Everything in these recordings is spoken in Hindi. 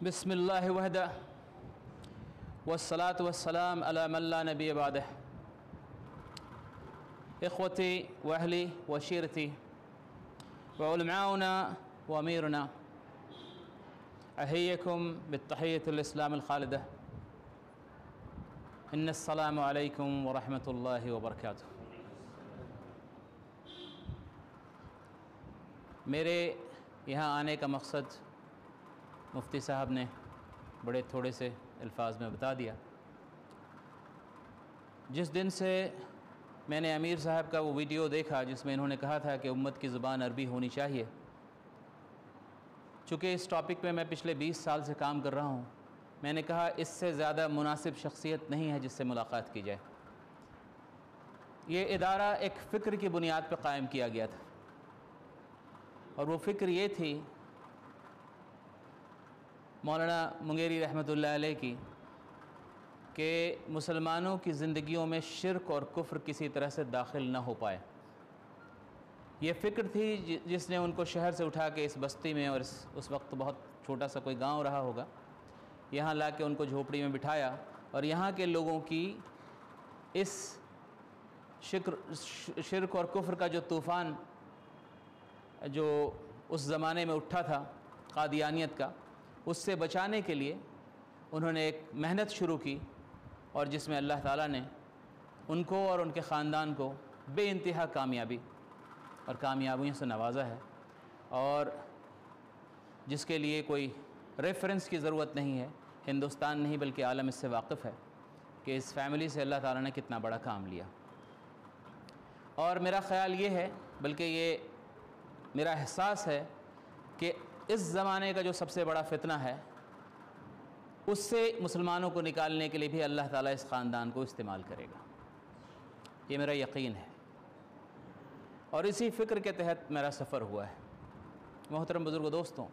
बिस्मिल्लाहि वहदा वस्सलातु वस्सलाम अला मन ला नबी बअदह। इख्वती व अहली व शीरती व उलमाउना व अमीरना अहय्यकुम बित्तहिय्यतिल इस्लामिल खालिदा इन्नस्सलामु अलैकुम व रहमतुल्लाहि व बरकातुहू। मेरे यहाँ आने का मकसद मुफ्ती साहब ने बड़े थोड़े से अल्फाज में बता दिया। जिस दिन से मैंने अमीर साहब का वो वीडियो देखा जिसमें इन्होंने कहा था कि उम्मत की ज़ुबान अरबी होनी चाहिए, चूँकि इस टॉपिक पे मैं पिछले 20 साल से काम कर रहा हूँ, मैंने कहा इससे ज़्यादा मुनासिब शख्सियत नहीं है जिससे मुलाकात की जाए। ये इदारा एक फ़िक्र की बुनियाद पर कायम किया गया था और वो फ़िक्र ये थी मौलाना मुंगेरी रहमतुल्लाह अलैह की कि मुसलमानों की ज़िंदगियों में शिर्क और कुफ्र किसी तरह से दाखिल न हो पाए। ये फ़िक्र थी जिसने उनको शहर से उठा के इस बस्ती में, और उस वक्त बहुत छोटा सा कोई गांव रहा होगा, यहाँ ला के उनको झोपड़ी में बिठाया और यहाँ के लोगों की इस शिर्क और कुफ्र का जो तूफ़ान जो उस ज़माने में उठा था कादियानियत का, उससे बचाने के लिए उन्होंने एक मेहनत शुरू की और जिसमें अल्लाह ताला ने उनको और उनके ख़ानदान को बेइंतहा कामयाबी और कामयाबियों से नवाजा है, और जिसके लिए कोई रेफरेंस की ज़रूरत नहीं है। हिंदुस्तान नहीं बल्कि आलम इससे वाकिफ़ है कि इस फैमिली से अल्लाह ताला ने कितना बड़ा काम लिया। और मेरा ख़याल ये है, बल्कि ये मेरा एहसास है कि इस ज़माने का जो सबसे बड़ा फितना है उससे मुसलमानों को निकालने के लिए भी अल्लाह ताला इस ख़ानदान को इस्तेमाल करेगा, ये मेरा यकीन है। और इसी फ़िक्र के तहत मेरा सफ़र हुआ है। मोहतरम बुज़ुर्ग दोस्तों,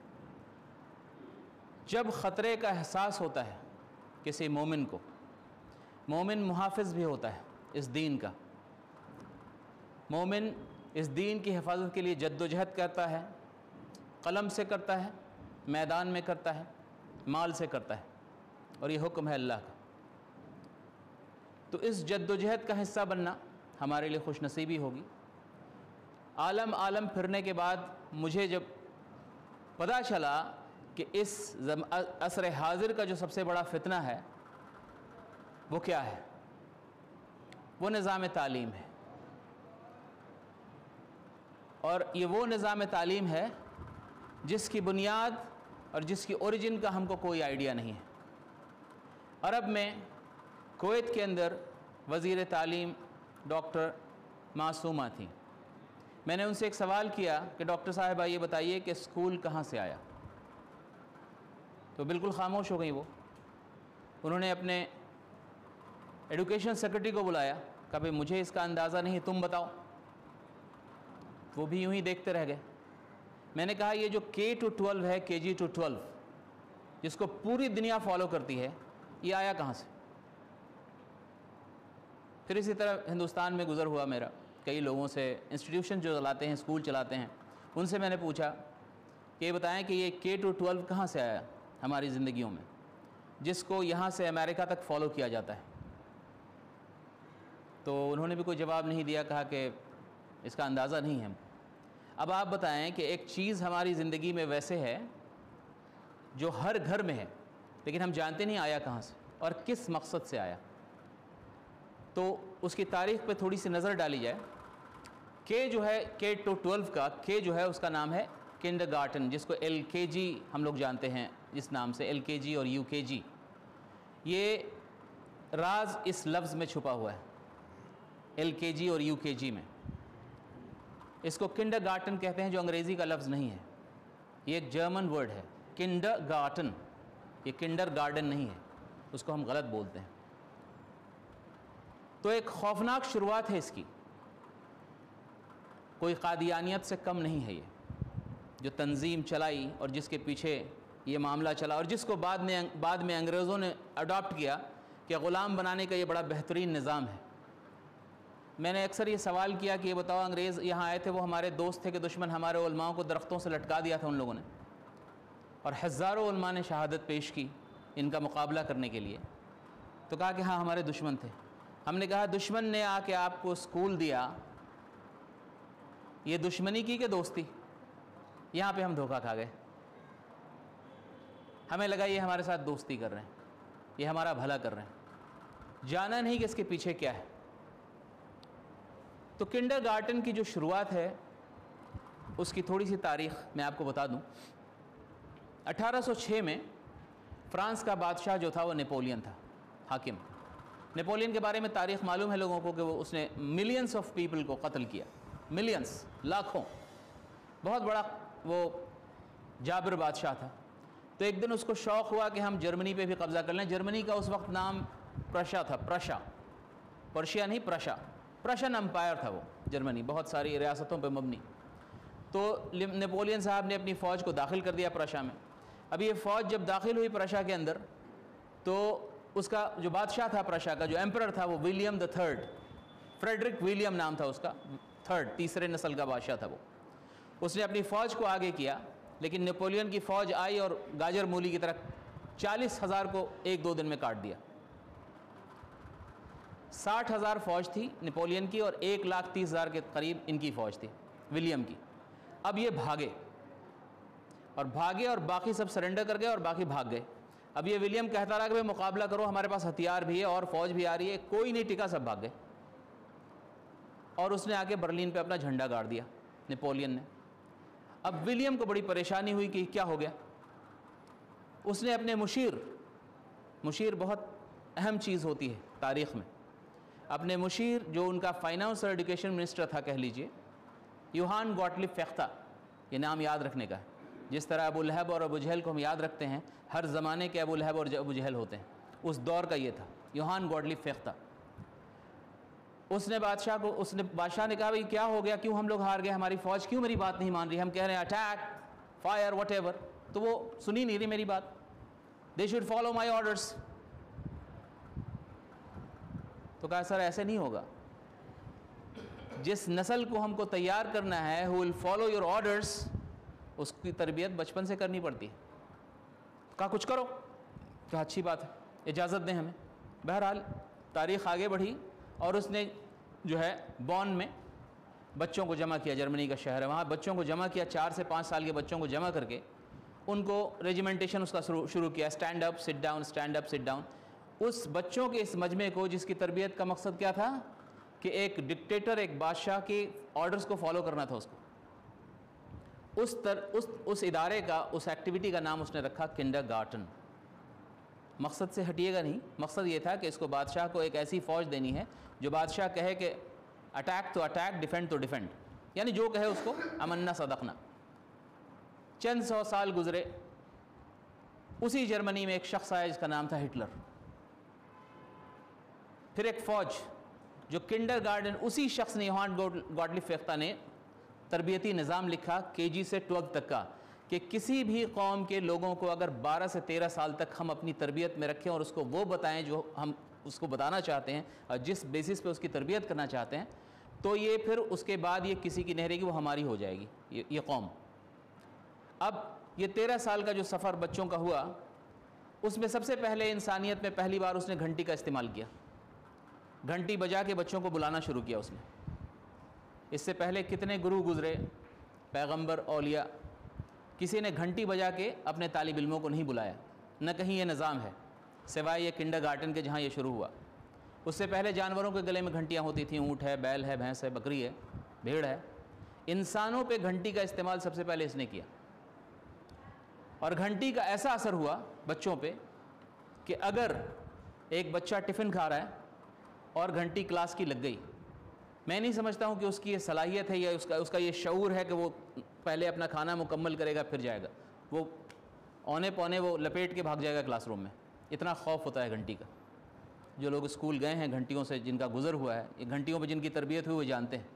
जब ख़तरे का एहसास होता है किसी मोमिन को, मोमिन मुहाफ़िज़ भी होता है इस दीन का, मोमिन इस दीन की हिफाजत के लिए जद्दोजहद करता है, कलम से करता है, मैदान में करता है, माल से करता है, और ये हुक्म है अल्लाह का। तो इस जद्दोजहद का हिस्सा बनना हमारे लिए खुशनसीबी होगी। आलम आलम फिरने के बाद मुझे जब पता चला कि इस असर हाजिर का जो सबसे बड़ा फितना है वो क्या है, वो निज़ाम तालीम है। और ये वो निज़ाम तालीम है जिसकी बुनियाद और जिसकी ओरिजिन का हमको कोई आइडिया नहीं है। अरब में कुवैत के अंदर वज़ीर तालीम डॉक्टर मासूमा थी। मैंने उनसे एक सवाल किया कि डॉक्टर साहिबा ये बताइए कि स्कूल कहाँ से आया, तो बिल्कुल ख़ामोश हो गई वो। उन्होंने अपने एजुकेशन सेक्रेटरी को बुलाया, कहा भाई मुझे इसका अंदाज़ा नहीं, तुम बताओ। वो भी यूँ ही देखते रह गए। मैंने कहा ये जो K-12 है, KG-12, जिसको पूरी दुनिया फॉलो करती है, ये आया कहाँ से? फिर इसी तरह हिंदुस्तान में गुज़र हुआ मेरा कई लोगों से, इंस्टीट्यूशन जो चलाते हैं, स्कूल चलाते हैं, उनसे मैंने पूछा कि ये बताएं कि ये K-12 कहाँ से आया हमारी ज़िंदगियों में, जिसको यहाँ से अमेरिका तक फॉलो किया जाता है। तो उन्होंने भी कोई जवाब नहीं दिया, कहा कि इसका अंदाज़ा नहीं है हमको। अब आप बताएं कि एक चीज़ हमारी ज़िंदगी में वैसे है जो हर घर में है, लेकिन हम जानते नहीं आया कहाँ से और किस मकसद से आया। तो उसकी तारीख़ पे थोड़ी सी नज़र डाली जाए। के जो है K-12 का, के जो है उसका नाम है किंडरगार्टन, जिसको LKG हम लोग जानते हैं इस नाम से, LKG और UKG। ये राज इस लफ्ज़ में छुपा हुआ है, LKG और UKG में। इसको किंडरगार्टन कहते हैं, जो अंग्रेज़ी का लफ्ज़ नहीं है, ये एक जर्मन वर्ड है किंडरगार्टन। ये किंडर गार्डन नहीं है, उसको हम गलत बोलते हैं। तो एक खौफनाक शुरुआत है इसकी, कोई कादियानियत से कम नहीं है। ये जो तंजीम चलाई और जिसके पीछे ये मामला चला, और जिसको बाद में अंग्रेज़ों ने अडॉप्ट किया कि ग़ुलाम बनाने का ये बड़ा बेहतरीन निज़ाम है। मैंने अक्सर ये सवाल किया कि ये बताओ, अंग्रेज़ यहाँ आए थे, वो हमारे दोस्त थे कि दुश्मन? हमारे उलमाओं को दरख्तों से लटका दिया था उन लोगों ने। और हज़ारों उलमा ने शहादत पेश की इनका मुकाबला करने के लिए। तो कहा कि हाँ हमारे दुश्मन थे। हमने कहा दुश्मन ने आके आपको स्कूल दिया, ये दुश्मनी की कि दोस्ती? यहाँ पे हम धोखा खा गए। हमें लगा ये हमारे साथ दोस्ती कर रहे हैं, ये हमारा भला कर रहे हैं, जाना नहीं कि इसके पीछे क्या है। तो किंडरगार्टन की जो शुरुआत है उसकी थोड़ी सी तारीख़ मैं आपको बता दूं। 1806 में फ्रांस का बादशाह जो था वो नेपोलियन था, हाकिम। नेपोलियन के बारे में तारीख़ मालूम है लोगों को कि वो उसने मिलियंस ऑफ पीपल को कत्ल किया, मिलियंस, लाखों, बहुत बड़ा वो जाबिर बादशाह था। तो एक दिन उसको शौक़ हुआ कि हम जर्मनी पे भी कब्ज़ा कर लें। जर्मनी का उस वक्त नाम प्रशा था, प्रशा, पर्शिया नहीं, प्रशा, प्रशन अम्पायर था वो जर्मनी, बहुत सारी रियासतों पे मबनी। तो नेपोलियन साहब ने अपनी फ़ौज को दाखिल कर दिया प्रशा में। अब ये फ़ौज जब दाखिल हुई प्रशा के अंदर, तो उसका जो बादशाह था प्रशा का, जो एम्परर था, वो William the third, Frederick William नाम था उसका, थर्ड, तीसरे नस्ल का बादशाह था वो। उसने अपनी फ़ौज को आगे किया, लेकिन नेपोलियन की फ़ौज आई और गाजर मूली की तरह 40,000 को 1-2 दिन में काट दिया। 60,000 फ़ौज थी नेपोलियन की और 1,30,000 के करीब इनकी फ़ौज थी, विलियम की। अब ये भागे और बाकी सब सरेंडर कर गए और बाकी भाग गए। अब ये विलियम कहता रहा कि भाई मुकाबला करो, हमारे पास हथियार भी है और फ़ौज भी आ रही है, कोई नहीं टिका, सब भाग गए। और उसने आके बर्लिन पे अपना झंडा गाड़ दिया, नेपोलियन ने। अब विलियम को बड़ी परेशानी हुई कि क्या हो गया। उसने अपने मुशीर बहुत अहम चीज़ होती है तारीख़ में, अपने मुशीर जो उनका फाइनेंस और एजुकेशन मिनिस्टर था, कह लीजिए, यूहान गॉटलिब फेख्ता, ये नाम याद रखने का है। जिस तरह अबू लहब और अबू जहल को हम याद रखते हैं, हर ज़माने के अबू लहब और अबू जहल होते हैं, उस दौर का ये था यूहान गॉटलिब फेख्ता। उसने बादशाह ने कहा भाई क्या हो गया, क्यों हम लोग हार गए, हमारी फ़ौज क्यों मेरी बात नहीं मान रही, हम कह रहे हैं अटैक, फायर, वट, तो वो सुनी नहीं रही मेरी बात। They should follow my orders. तो कहा सर ऐसे नहीं होगा, जिस नस्ल को हमको तैयार करना है, who will follow your orders, उसकी तरबियत बचपन से करनी पड़ती है। कहा कुछ करो। कहा अच्छी बात है, इजाज़त दें हमें। बहरहाल तारीख़ आगे बढ़ी और उसने जो है बॉन में बच्चों को जमा किया, जर्मनी का शहर है, वहाँ बच्चों को जमा किया, 4 से 5 साल के बच्चों को जमा करके उनको रेजिमेंटेशन उसका शुरू किया, stand up sit down, stand up sit down. उस बच्चों के इस मजमे को, जिसकी तरबियत का मकसद क्या था कि एक डिक्टेटर, एक बादशाह के ऑर्डर्स को फॉलो करना था उसको, उस इदारे का, उस एक्टिविटी का नाम उसने रखा किंडरगार्टन। मकसद से हटिएगा नहीं, मकसद ये था कि इसको बादशाह को एक ऐसी फ़ौज देनी है जो बादशाह कहे कि अटैक तो अटैक, डिफेंड तो डिफेंड, यानी जो कहे उसको अमन्ना सदकना। चंद 100 साल गुजरे, उसी जर्मनी में एक शख्स आया जिसका नाम था हिटलर। फिर एक फ़ौज जो किंडरगार्टन, उसी शख्स ने, यूहान गॉटलिब फेख्ता ने तरबियती निज़ाम लिखा KG से 12 तक का, कि किसी भी कौम के लोगों को अगर 12 से 13 साल तक हम अपनी तरबियत में रखें और उसको वो बताएं जो हम उसको बताना चाहते हैं और जिस बेसिस पे उसकी तरबियत करना चाहते हैं, तो ये फिर उसके बाद ये किसी की नहीं रहेगी, वो हमारी हो जाएगी ये कौम। अब ये 13 साल का जो सफ़र बच्चों का हुआ, उसमें सबसे पहले इंसानियत में पहली बार उसने घंटी का इस्तेमाल किया। घंटी बजा के बच्चों को बुलाना शुरू किया उसने। इससे पहले कितने गुरु गुज़रे, पैगंबर, औलिया, किसी ने घंटी बजा के अपने तालिब इल्मों को नहीं बुलाया, न कहीं ये निज़ाम है सिवाय ये किंडरगार्टन के जहाँ ये शुरू हुआ। उससे पहले जानवरों के गले में घंटियाँ होती थी, ऊँट है, बैल है, भैंस है, बकरी है, भेड़ है। इंसानों पे घंटी का इस्तेमाल सबसे पहले इसने किया, और घंटी का ऐसा असर हुआ बच्चों पे कि अगर एक बच्चा टिफ़िन खा रहा है और घंटी क्लास की लग गई, मैं नहीं समझता हूँ कि उसकी ये सलाहियत है या उसका ये शऊर है कि वो पहले अपना खाना मुकम्मल करेगा फिर जाएगा, वो औने पौने वो लपेट के भाग जाएगा क्लासरूम में। इतना खौफ होता है घंटी का। जो लोग स्कूल गए हैं घंटियों से, जिनका गुज़र हुआ है, ये घंटियों पर जिनकी तरबियत हुई, वो जानते हैं।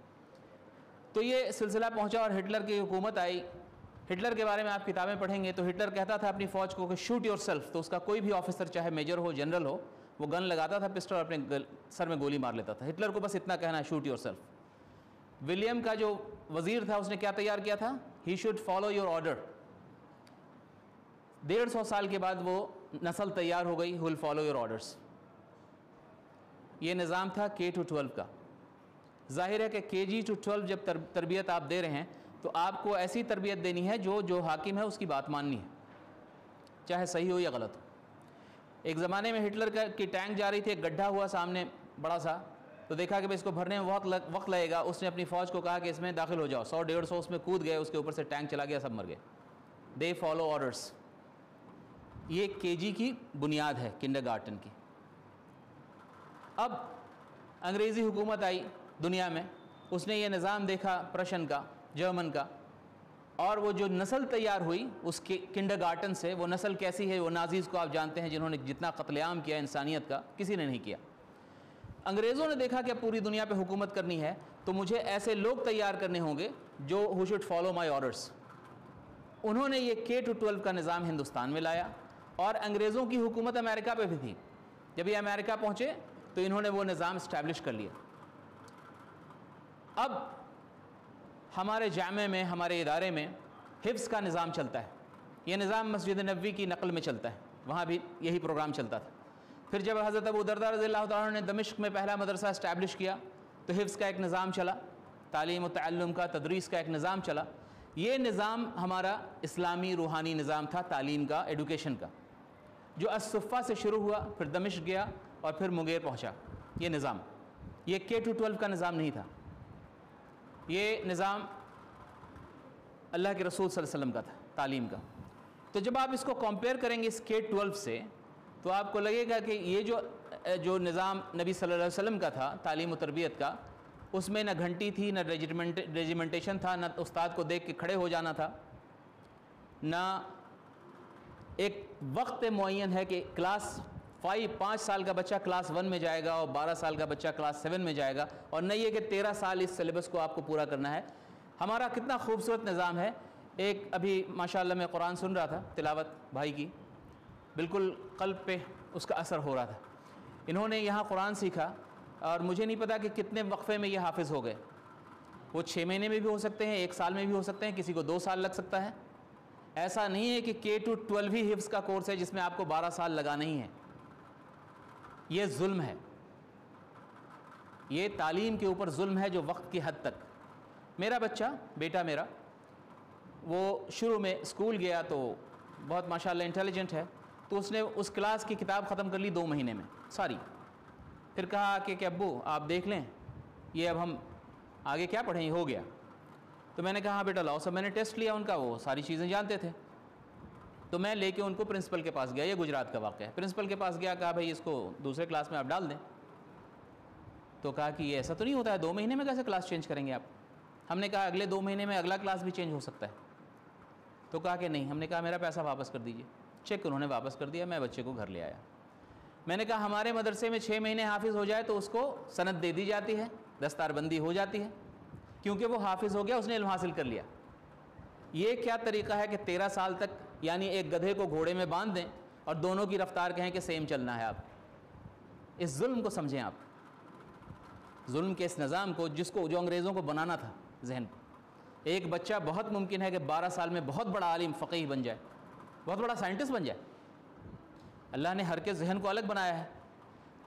तो ये सिलसिला पहुँचा और हिटलर की हुकूमत आई। हिटलर के बारे में आप किताबें पढ़ेंगे तो हिटलर कहता था अपनी फ़ौज को कि शूट योर सेल्फ। तो उसका कोई भी ऑफिसर, चाहे मेजर हो, जनरल हो, वो गन लगाता था, पिस्टल, अपने सर में गोली मार लेता था। हिटलर को बस इतना कहना है, शूट योर सेल्फ। विलियम का जो वज़ीर था उसने क्या तैयार किया था, he should follow your order. 150 साल के बाद वो नस्ल तैयार हो गई, विल फॉलो योर ऑर्डर्स। ये निज़ाम था K to 12 का। जाहिर है कि KG to 12 जब तरबियत आप दे रहे हैं तो आपको ऐसी तरबियत देनी है जो हाकिम है उसकी बात माननी है, चाहे सही हो या गलत हो। एक ज़माने में हिटलर की टैंक जा रही थी, एक गड्ढा हुआ सामने बड़ा सा, तो देखा कि भाई इसको भरने में वक्त लगेगा। उसने अपनी फ़ौज को कहा कि इसमें दाखिल हो जाओ। 100-150 उसमें कूद गए, उसके ऊपर से टैंक चला गया, सब मर गए। They follow orders. ये KG की बुनियाद है किंडरगार्टन की। अब अंग्रेज़ी हुकूमत आई दुनिया में, उसने ये निज़ाम देखा प्रशन का, जर्मन का, और वो जो नस्ल तैयार हुई उसके किंडरगार्टन से, वो नस्ल कैसी है? वो नाज़ीज़ को आप जानते हैं, जिन्होंने जितना कत्लेआम किया इंसानियत का किसी ने नहीं किया। अंग्रेज़ों ने देखा कि अब पूरी दुनिया पे हुकूमत करनी है तो मुझे ऐसे लोग तैयार करने होंगे जो who should follow my orders. उन्होंने ये K to 12 का निज़ाम हिंदुस्तान में लाया, और अंग्रेज़ों की हुकूमत अमेरिका पे भी थी। जब ये अमेरिका पहुँचे तो इन्होंने वो निज़ाम इस्टेब्लिश कर लिया। अब हमारे जामे में, हमारे इदारे में हिफ्ज़ का निज़ाम चलता है। ये निज़ाम मस्जिद नबवी की नकल में चलता है, वहाँ भी यही प्रोग्राम चलता था। फिर जब हज़रत अबू दरदा रज़ियल्लाहु ताला ने दमिश्क में पहला मदरसा इस्टेब्लिश किया तो हिफ्ज़ का एक निज़ाम चला, तालीम व तअल्लुम का, तदरीस का एक निज़ाम चला। ये निज़ाम हमारा इस्लामी रूहानी निज़ाम था, तालीम का, एडुकेशन का, जो अस-सुफ़्फ़ा से शुरू हुआ, फिर दमिश्क गया और फिर मुंगेर पहुँचा। ये निज़ाम, ये K to 12 का निज़ाम नहीं था। ये निज़ाम अल्लाह के रसूल सल्लल्लाहु अलैहि वसल्लम का था, तालीम का। तो जब आप इसको कंपेयर करेंगे इस K 12 से, तो आपको लगेगा कि ये जो निज़ाम नबी सल्लल्लाहु अलैहि वसल्लम का था, तालीम व तरबियत का, उसमें न घंटी थी, न रेजिमेंटेशन था, न उस्ताद को देख के खड़े हो जाना था, न एक वक्त मुअय्यन है कि क्लास 5 साल का बच्चा क्लास 1 में जाएगा और 12 साल का बच्चा क्लास 7 में जाएगा, और नहीं है कि 13 साल इस सिलेबस को आपको पूरा करना है। हमारा कितना खूबसूरत निज़ाम है। एक अभी माशाअल्लाह मैं कुरान सुन रहा था, तिलावत भाई की, बिल्कुल क़ल्ब पे उसका असर हो रहा था। इन्होंने यहाँ कुरान सीखा और मुझे नहीं पता कि कितने वक्फ़े में ये हाफिज़ हो गए। वो 6 महीने में भी हो सकते हैं, 1 साल में भी हो सकते हैं, किसी को 2 साल लग सकता है। ऐसा नहीं है कि K to 12 ही हिफ्ज़ का कोर्स है जिसमें आपको 12 साल लगाना ही है। ये जुल्म है, ये तालीम के ऊपर जुल्म है जो वक्त की हद तक। मेरा बच्चा, बेटा मेरा, वो शुरू में स्कूल गया तो बहुत माशाल्लाह इंटेलिजेंट है, तो उसने उस क्लास की किताब ख़त्म कर ली 2 महीने में सारी। फिर कहा कि अब्बू आप देख लें, ये अब हम आगे क्या पढ़ें, हो गया। तो मैंने कहा हाँ बेटा लाओ, सब मैंने टेस्ट लिया उनका, वो सारी चीज़ें जानते थे। तो मैं लेके उनको प्रिंसिपल के पास गया, ये गुजरात का वाक़या है। प्रिंसिपल के पास गया, कहा भाई इसको दूसरे क्लास में आप डाल दें। तो कहा कि ये ऐसा तो नहीं होता है, 2 महीने में कैसे क्लास चेंज करेंगे आप? हमने कहा अगले 2 महीने में अगला क्लास भी चेंज हो सकता है। तो कहा कि नहीं। हमने कहा मेरा पैसा वापस कर दीजिए। चेक उन्होंने वापस कर दिया, मैं बच्चे को घर ले आया। मैंने कहा हमारे मदरसे में 6 महीने हाफिज़ हो जाए तो उसको सनद दे दी जाती है, दस्तारबंदी हो जाती है, क्योंकि वो हाफिज़ हो गया, उसने इल्म हासिल कर लिया। ये क्या तरीक़ा है कि 13 साल तक, यानी एक गधे को घोड़े में बांध दें और दोनों की रफ्तार कहें कि सेम चलना है। आप इस जुल्म को समझें, आप जुल्म के इस निज़ाम को, जो अंग्रेज़ों को बनाना था जहन को। एक बच्चा बहुत मुमकिन है कि 12 साल में बहुत बड़ा आलिम फ़क़ीह बन जाए, बहुत बड़ा साइंटिस्ट बन जाए। अल्लाह ने हर के जहन को अलग बनाया है।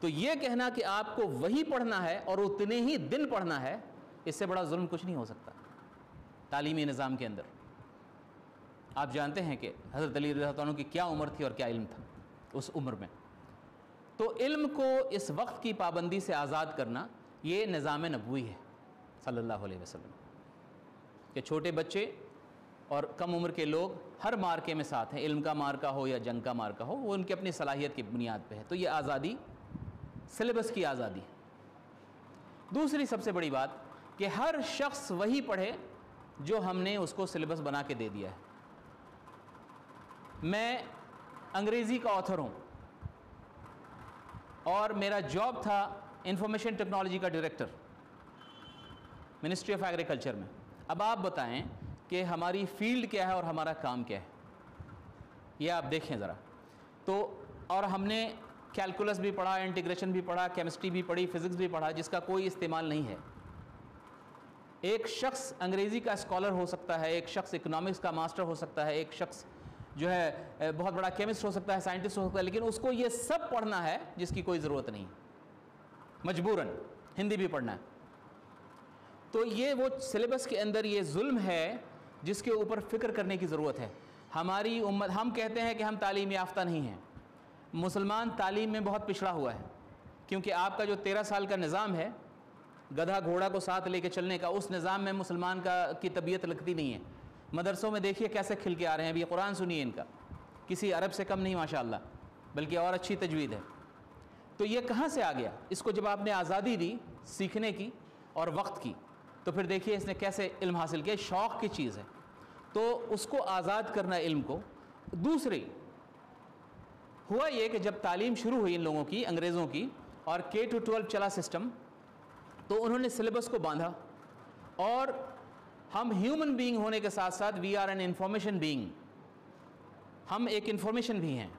तो ये कहना कि आपको वही पढ़ना है और उतने ही दिन पढ़ना है, इससे बड़ा जुल्म कुछ नहीं हो सकता तालीमी निज़ाम के अंदर। आप जानते हैं कि हज़रत अली रज़ियल्लाहु अन्हु की क्या उम्र थी और क्या इल्म था उस उम्र में। तो इल्म को इस वक्त की पाबंदी से आज़ाद करना, ये निज़ाम नबवी है सल्लल्लाहु अलैहि वसल्लम, कि छोटे बच्चे और कम उम्र के लोग हर मार्के में साथ हैं, इल्म का मार्का हो या जंग का मार्का हो, वो उनकी अपनी सलाहियत की बुनियाद पे है। तो ये आज़ादी, सिलेबस की आज़ादी। दूसरी सबसे बड़ी बात कि हर शख्स वही पढ़े जो हमने उसको सिलेबस बना के दे दिया है। मैं अंग्रेज़ी का ऑथर हूँ और मेरा जॉब था इंफॉर्मेशन टेक्नोलॉजी का डायरेक्टर मिनिस्ट्री ऑफ एग्रीकल्चर में। अब आप बताएं कि हमारी फील्ड क्या है और हमारा काम क्या है, ये आप देखें ज़रा। तो और हमने कैलकुलस भी पढ़ा, इंटीग्रेशन भी पढ़ा, केमिस्ट्री भी पढ़ी, फिज़िक्स भी पढ़ा, जिसका कोई इस्तेमाल नहीं है। एक शख्स अंग्रेज़ी का स्कॉलर हो सकता है, एक शख्स इकोनॉमिक्स का मास्टर हो सकता है, एक शख्स जो है बहुत बड़ा केमिस्ट हो सकता है, साइंटिस्ट हो सकता है, लेकिन उसको ये सब पढ़ना है जिसकी कोई ज़रूरत नहीं, मजबूरन हिंदी भी पढ़ना है। तो ये वो सिलेबस के अंदर ये जुल्म है जिसके ऊपर फ़िक्र करने की ज़रूरत है। हमारी उम्मत, हम कहते हैं कि हम तालीम याफ्ता नहीं हैं, मुसलमान तालीम में बहुत पिछड़ा हुआ है, क्योंकि आपका जो 13 साल का निज़ाम है गधा घोड़ा को साथ लेके चलने का, उस निज़ाम में मुसलमान की तबीयत लगती नहीं है। मदरसों में देखिए कैसे खिल के आ रहे हैं। अभी कुरान सुनिए इनका, किसी अरब से कम नहीं माशाअल्लाह, बल्कि और अच्छी तजवीद है। तो ये कहाँ से आ गया? इसको जब आपने आज़ादी दी सीखने की और वक्त की, तो फिर देखिए इसने कैसे इल्म हासिल किया। शौक़ की चीज़ है, तो उसको आज़ाद करना इल्म को। दूसरी हुआ ये कि जब तालीम शुरू हुई इन लोगों की, अंग्रेज़ों की, और K-12 चला सिस्टम, तो उन्होंने सिलेबस को बांधा। और हम ह्यूमन बीइंग होने के साथ साथ we are an information being, हम एक इंफॉर्मेशन भी हैं,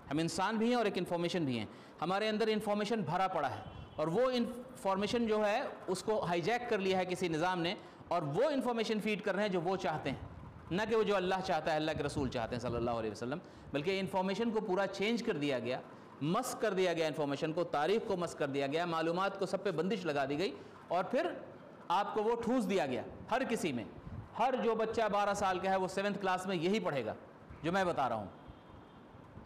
हम इंसान भी हैं और एक इंफॉर्मेशन भी हैं। हमारे अंदर इंफॉर्मेशन भरा पड़ा है और वो इंफॉर्मेशन जो है उसको हाईजैक कर लिया है किसी निज़ाम ने, और वो इंफॉर्मेशन फीड कर रहे हैं जो वो चाहते हैं, न कि वो जो अल्लाह चाहता है, अल्लाह के रसूल चाहते हैं सल्लल्लाहु अलैहि वसल्लम। बल्कि इंफॉर्मेशन को पूरा चेंज कर दिया गया, मस्क कर दिया गया, इंफॉर्मेशन को, तारीख़ को मस्क कर दिया गया, मालूमात को सब पे बंदिश लगा दी गई, और फिर आपको वो ठूस दिया गया हर किसी में। हर जो बच्चा 12 साल का है वो 7th क्लास में यही पढ़ेगा जो मैं बता रहा हूँ।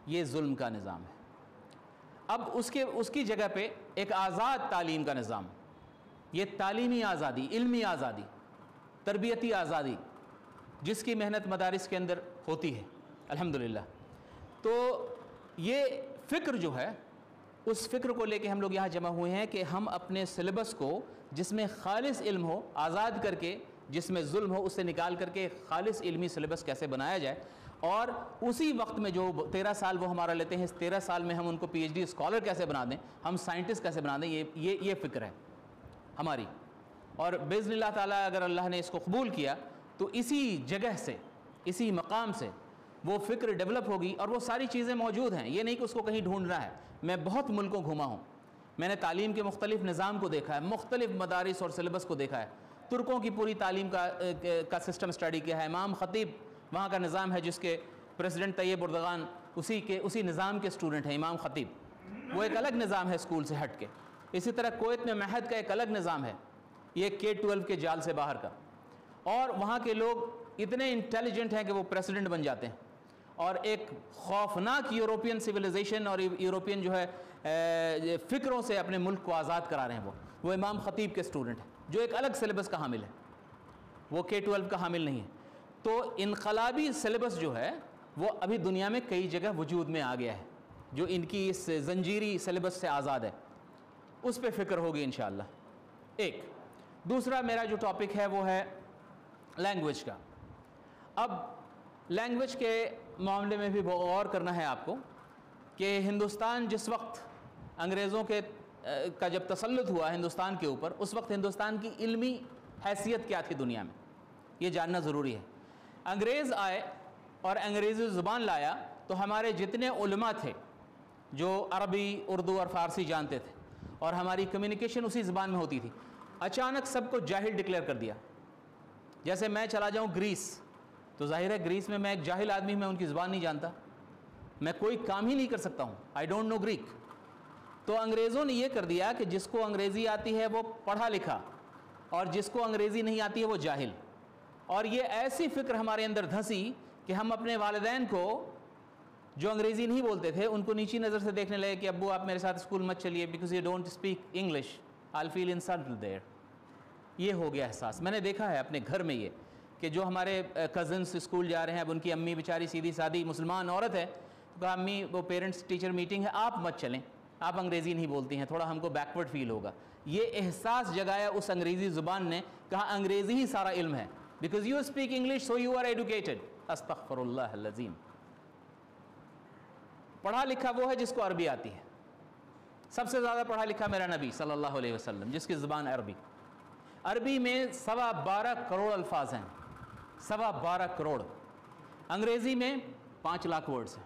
ये जुल्म का निज़ाम है। अब उसकी जगह पे एक आज़ाद तालीम का निज़ाम, ये तालीमी आज़ादी, इल्मी आज़ादी, तरबियती आज़ादी, जिसकी मेहनत मदारिस के अंदर होती है अल्हम्दुलिल्लाह। तो ये फ़िक्र जो है, उस फ़िक्र को लेके हम लोग यहाँ जमा हुए हैं कि हम अपने सिलेबस को, जिसमें खालिस इल्म हो, आज़ाद करके, जिसमें जुल्म हो, उससे निकाल करके खालिस इल्मी सिलेबस कैसे बनाया जाए। और उसी वक्त में जो 13 साल वो हमारा लेते हैं, इस 13 साल में हम उनको PhD स्कॉलर कैसे बना दें, हम साइंटिस्ट कैसे बना दें, ये फ़िक्र है हमारी। और बिज़निल्लाह ताला अगर अल्लाह ने इसको कबूल किया तो इसी जगह से, इसी मकाम से वो फ़िक्र डेवलप होगी। और वो सारी चीज़ें मौजूद हैं, ये नहीं कि उसको कहीं ढूंढना है। मैं बहुत मुल्कों घूमा हूँ, मैंने तालीम के मुख्तलिफ़ निज़ाम को देखा है, मुख्तलिफ़ मदारिस और सिलेबस को देखा है। तुर्कों की पूरी तालीम का सिस्टम स्टडी किया है। इमाम ख़तीब वहाँ का निज़ाम है, जिसके प्रेसिडेंट तैयब उर्दगान उसी निज़ाम के स्टूडेंट हैं। इमाम ख़तीब, वो एक अलग निज़ाम है स्कूल से हट के। इसी तरह कुवैत में महद का एक अलग निज़ाम है, ये K-12 के जाल से बाहर का। और वहाँ के लोग इतने इंटेलिजेंट हैं कि वो प्रेसिडेंट बन जाते हैं, और एक खौफनाक यूरोपियन सिविलाइजेशन और यूरोपियन जो है फ़िक्रों से अपने मुल्क को आज़ाद करा रहे हैं। वो इमाम ख़तीब के स्टूडेंट हैं, जो एक अलग सिलेबस का हामिल है, वो K-12 का हामिल नहीं है। तो इनकलाबी सिलेबस जो है वो अभी दुनिया में कई जगह वजूद में आ गया है, जो इनकी इस जंजीरी सिलेबस से आज़ाद है। उस पर फ़िक्र होगी इंशाअल्लाह। एक दूसरा मेरा जो टॉपिक है वो है लैंग्वेज का। अब लैंग्वेज के मामले में भी गौर करना है आपको कि हिंदुस्तान जिस वक्त अंग्रेज़ों का जब तसल्लुत हुआ हिंदुस्तान के ऊपर, उस वक्त हिंदुस्तान की इल्मी हैसियत क्या थी दुनिया में, ये जानना ज़रूरी है। अंग्रेज़ आए और अंग्रेज़ी ज़ुबान लाया तो हमारे जितने उलमा थे जो अरबी, उर्दू और फ़ारसी जानते थे, और हमारी कम्युनिकेशन उसी ज़ुबान में होती थी, अचानक सबको जाहिल डिक्लेयर कर दिया। जैसे मैं चला जाऊँ ग्रीस, तो जाहिर है ग्रीस में मैं एक जाहिल आदमी, मैं उनकी ज़ुबान नहीं जानता, मैं कोई काम ही नहीं कर सकता हूँ, आई डोंट नो ग्रीक। तो अंग्रेज़ों ने यह कर दिया कि जिसको अंग्रेज़ी आती है वो पढ़ा लिखा, और जिसको अंग्रेज़ी नहीं आती है वो जाहिल। और ये ऐसी फ़िक्र हमारे अंदर धंसी कि हम अपने वालिदैन को जो अंग्रेज़ी नहीं बोलते थे उनको नीची नज़र से देखने लगे कि अब्बू आप मेरे साथ स्कूल मत चलिए, because you don't speak English, I feel insulted there. ये हो गया एहसास, मैंने देखा है अपने घर में ये, कि जो हमारे कज़न्स स्कूल जा रहे हैं, अब उनकी अम्मी बेचारी सीधी सादी मुसलमान औरत है, तो कहा अम्मी वो पेरेंट्स टीचर मीटिंग है, आप मत चलें, आप अंग्रेज़ी नहीं बोलती हैं, थोड़ा हमको बैकवर्ड फील होगा। ये एहसास जगाया उस अंग्रेज़ी ज़ुबान ने, कहा अंग्रेज़ी ही सारा इल्म है, because you speak English so you are educated. अस्तग़फिरुल्लाह अज़ीम। पढ़ा लिखा वो है जिसको अरबी आती है। सबसे ज़्यादा पढ़ा लिखा मेरा नबी सल्लल्लाहु अलैहि वसल्लम, जिसकी ज़ुबान अरबी। अरबी में 12.25 करोड़ अल्फाज हैं, 12.25 करोड़। अंग्रेज़ी में 5 लाख वर्ड्स हैं।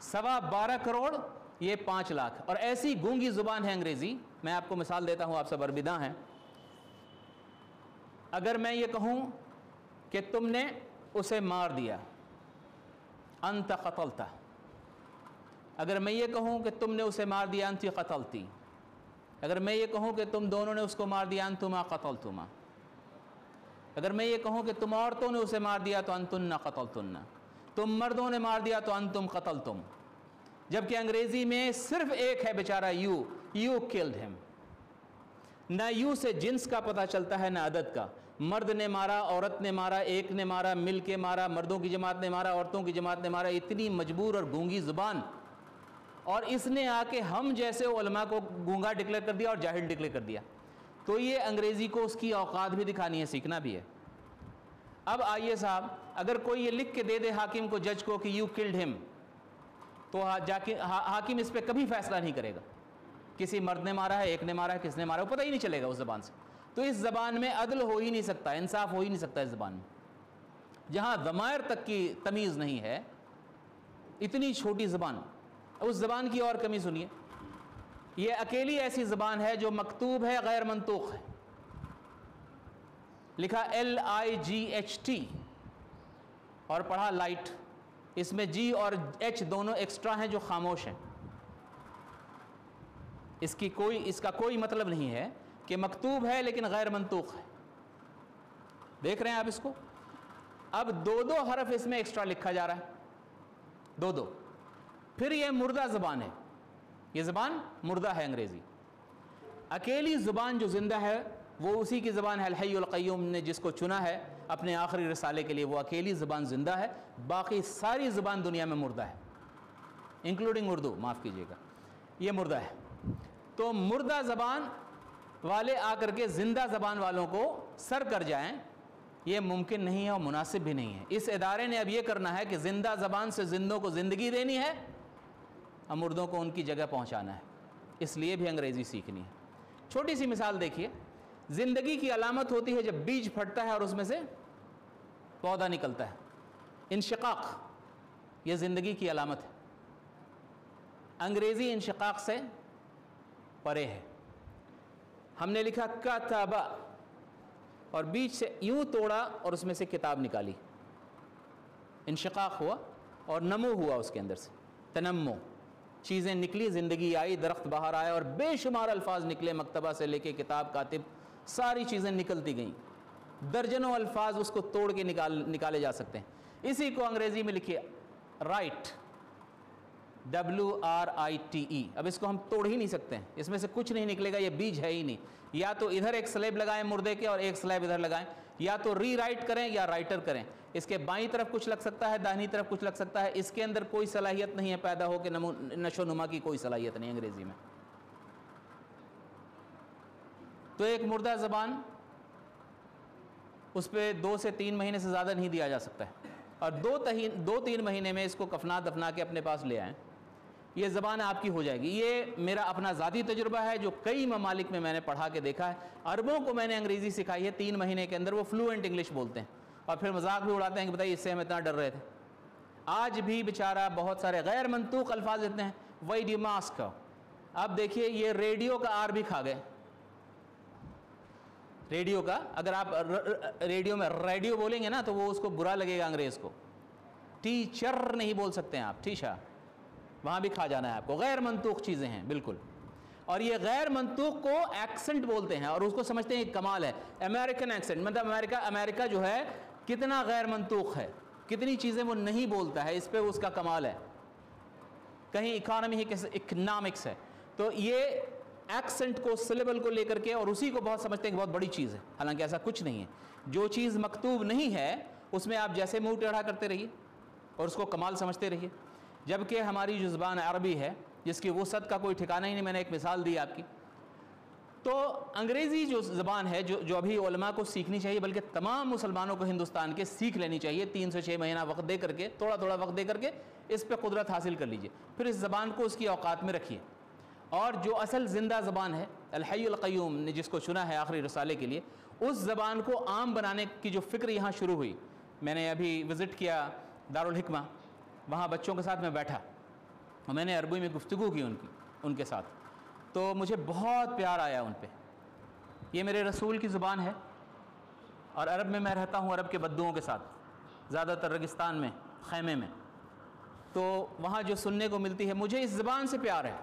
12.25 करोड़, ये 5 लाख। और ऐसी गूंगी ज़ुबान है अंग्रेज़ी। मैं आपको मिसाल देता हूँ, आप सब अरबिदा हैं। अगर मैं ये कहूँ कि तुमने उसे मार दिया, अंत क़तलता, अगर मैं ये कहूँ कि तुमने उसे मार दिया, अंती क़तलती, अगर मैं ये कहूँ कि तुम दोनों ने उसको मार दिया, अंतुमा क़तलतुमा, अगर मैं ये कहूँ कि तुम औरतों ने उसे मार दिया तो अंतुन्ना क़तलतुन्ना, तुम मर्दों ने मार दिया तो अंतुम क़तलतुम। जबकि अंग्रेज़ी में सिर्फ एक है बेचारा, यू किल्ड हिम। ना यू से जिन्स का पता चलता है ना अदद का, मर्द ने मारा, औरत ने मारा, एक ने मारा, मिल के मारा, मर्दों की जमात ने मारा, औरतों की जमात ने मारा, इतनी मजबूर और गूंगी ज़ुबान, और इसने आके हम जैसे उलमा को गूंगा डिक्लेयर कर दिया और जाहिल डिक्लेयर कर दिया। तो ये अंग्रेज़ी को उसकी औकात भी दिखानी है, सीखना भी है। अब आइए साहब, अगर कोई ये लिख के दे दे हाकिम को, जज को, कि यू किल्ड हिम, तो जाके हाकिम इस पर कभी फैसला नहीं करेगा किसी मर्द ने मारा है, एक ने मारा है, किसने मारा है, वो पता ही नहीं चलेगा उस ज़बान से। तो इस ज़बान में अदल हो ही नहीं सकता, इंसाफ हो ही नहीं सकता इस ज़बान में, जहाँ ज़मायर तक की तमीज़ नहीं है। इतनी छोटी ज़बान, उस ज़बान की और कमी सुनिए। ये अकेली ऐसी ज़बान है जो मकतूब है, गैर मंतूक़ है, लिखा LIGHT और पढ़ा लाइट। इसमें G और H दोनों एक्स्ट्रा हैं जो खामोश हैं। इसका कोई मतलब नहीं है कि मकतूब है लेकिन गैर मंतूक़ है। देख रहे हैं आप इसको? अब दो हरफ इसमें एक्स्ट्रा लिखा जा रहा है, दो। फिर ये मुर्दा ज़बान है, ये ज़बान मुर्दा है अंग्रेज़ी। अकेली ज़ुबान जो ज़िंदा है वो उसी की ज़बान है। अल-हय्युल क़य्यूम ने जिसको चुना है अपने आखिरी रिसाले के लिए, वो अकेली ज़बान ज़िंदा है, बाकी सारी ज़बान दुनिया में मुर्दा है, इंक्लूडिंग उर्दू, माफ़ कीजिएगा, ये मुर्दा है। तो मुर्दा ज़बान वाले आकर के ज़िंदा ज़बान वालों को सर कर जाएं, ये मुमकिन नहीं है और मुनासिब भी नहीं है। इस इदारे ने अब ये करना है कि ज़िंदा ज़बान से ज़िंदों को ज़िंदगी देनी है और मुर्दों को उनकी जगह पहुँचाना है, इसलिए भी अंग्रेज़ी सीखनी है। छोटी सी मिसाल देखिए, ज़िंदगी की अलामत होती है जब बीज फटता है और उसमें से पौधा निकलता है, इंशिकाक, ये ज़िंदगी की अलामत है। अंग्रेज़ी इंशिकाक से परे है। हमने लिखा कतबा और बीच से यूं तोड़ा और उसमें से किताब निकाली, इंशिकाक हुआ और नमो हुआ, उसके अंदर से तनम्मो, चीज़ें निकली, ज़िंदगी आई, दरख्त बाहर आया और बेशुमार अल्फाज निकले, मकतबा से लेके किताब, कातिब, सारी चीज़ें निकलती गईं। दर्जनों अल्फाज उसको तोड़ के निकाले जा सकते हैं। इसी को अंग्रेज़ी में लिखिए राइट, WRITE। अब इसको हम तोड़ ही नहीं सकते हैं, इसमें से कुछ नहीं निकलेगा, ये बीज है ही नहीं। या तो इधर एक स्लैब लगाएं मुर्दे के और एक स्लैब इधर लगाएं, या तो री राइट करें या राइटर करें। इसके बाईं तरफ कुछ लग सकता है, दाहिनी तरफ कुछ लग सकता है। इसके अंदर कोई सलाहियत नहीं है पैदा हो के नशो नुमा की कोई सलाहियत नहीं अंग्रेज़ी में। तो एक मुर्दा ज़बान, उस पर 2 से 3 महीने से ज़्यादा नहीं दिया जा सकता है, और 2-3 महीने में इसको कफना दफना के अपने पास ले आएँ, ये ज़बान आपकी हो जाएगी। ये मेरा अपना ज़ाती तजुर्बा है जो कई ममालिक में मैंने पढ़ा के देखा है। अरबों को मैंने अंग्रेज़ी सिखाई है, 3 महीने के अंदर वो फ्लुएंट इंग्लिश बोलते हैं और फिर मजाक भी उड़ाते हैं कि बताइए इससे हम इतना डर रहे थे। आज भी बेचारा बहुत सारे गैर मंतूक अल्फाज इतने हैं, वही डिमास्क। अब देखिए ये रेडियो का आर भी खा गए। रेडियो का, अगर आप रेडियो में रेडियो बोलेंगे ना तो वो उसको बुरा लगेगा अंग्रेज़ को। टीचर नहीं बोल सकते हैं आप, टीचर, वहाँ भी खा जाना है आपको। गैर मंतूक चीज़ें हैं बिल्कुल, और ये गैर मंतूक को एक्सेंट बोलते हैं और उसको समझते हैं कमाल है। अमेरिकन एक्सेंट मतलब अमेरिका जो है कितना गैर मंतूक है, कितनी चीज़ें वो नहीं बोलता है, इस पर उसका कमाल है। कहीं इकोनॉमी है, किसी इकनॉमिक्स है, तो ये एक्सेंट को, सिलेबल को लेकर के और उसी को बहुत समझते हैं कि बहुत बड़ी चीज़ है, हालांकि ऐसा कुछ नहीं है। जो चीज़ मकतूब नहीं है उसमें आप जैसे मुंह टेढ़ा करते रहिए और उसको कमाल समझते रहिए। जबकि हमारी जो ज़ुबान अरबी है जिसकी वसअत का कोई ठिकाना ही नहीं, मैंने एक मिसाल दी आपकी। तो अंग्रेज़ी जो ज़ुबान है जो अभी उलमा को सीखनी चाहिए, बल्कि तमाम मुसलमानों को हिंदुस्तान के सीख लेनी चाहिए। 3 से 6 महीना वक्त दे करके, थोड़ा थोड़ा वक्त दे करके इस पर कुदरत हासिल कर लीजिए, फिर इस ज़बान को उसकी औकात में रखिए। और जो असल ज़िंदा ज़बान है, अल-हय्युल क़य्यूम ने जिसको चुना है आखिरी रसाले के लिए, उस ज़बान को आम बनाने की जो फ़िक्र यहाँ शुरू हुई। मैंने अभी विज़िट किया दारुल हिकमा, वहाँ बच्चों के साथ मैं बैठा और मैंने अरबी में गुफ्तगू की उनके साथ, तो मुझे बहुत प्यार आया उन पर। ये मेरे रसूल की ज़ुबान है और अरब में मैं रहता हूँ, अरब के बद्दुओं के साथ, ज़्यादातर रेगिस्तान में, ख़ैमे में। तो वहाँ जो सुनने को मिलती है, मुझे इस ज़बान से प्यार है।